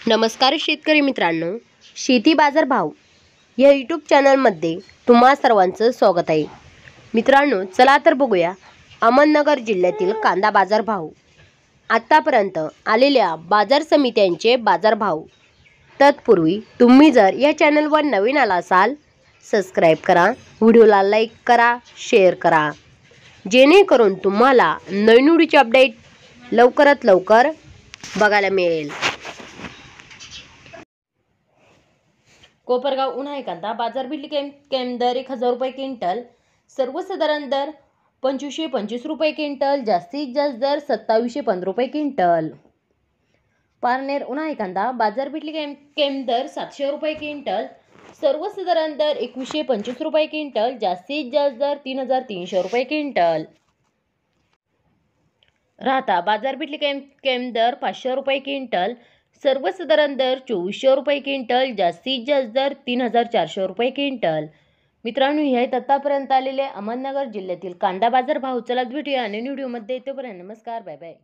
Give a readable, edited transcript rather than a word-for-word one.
नमस्कार शेतकरी मित्रांनो, शेती बाजार भाव या यूट्यूब चॅनलमध्ये तुम्हा सर्वांचं स्वागत आहे। मित्रांनो, चला तर बघूया अहमदनगर जिल्ह्यातील कांदा बाजार भाव, आतापर्यंत आलेल्या बाजार समित्यांचे बाजार भाव। तत्पूर्वी तुम्ही जर या चॅनलवर नवीन आला असाल, सबस्क्राइब करा, व्हिडिओला लाईक करा, शेअर करा, जेणेकरून तुम्हाला नवीन व्हिडिओचे अपडेट लवकरात लवकर बघायला मिळेल। कोपरगाव उन्हाळी कांदा बाजार भिडली केम दर 1000 रुपये क्विंटल, सर्वसाधारण दर 2525 रुपये क्विंटल, जास्तीत जास्त दर 2715 रुपये क्विंटल। पारनेर उन्हाळी कांदा बाजार भिडली केम दर 700 रुपये क्विंटल, सर्वसाधारण दर 2125 रुपये क्विंटल, जास्तीत जास्त दर 3300 रुपये क्विंटल। राहता बाजार भिडली केम दर 500 रुपये क्विंटल, सर्वसाधारण दर 2400 रुपये क्विंटल, जास्तीत जास्त दर 3400 रुपये क्विंटल। मित्रांनो, हे आहेत आतापर्यंत आलेले अहमदनगर जिल्ह्यातील कांदा बाजार भाव। चला भेटूया नवीन व्हिडिओमध्ये, तोपर्यंत नमस्कार, बाय बाय।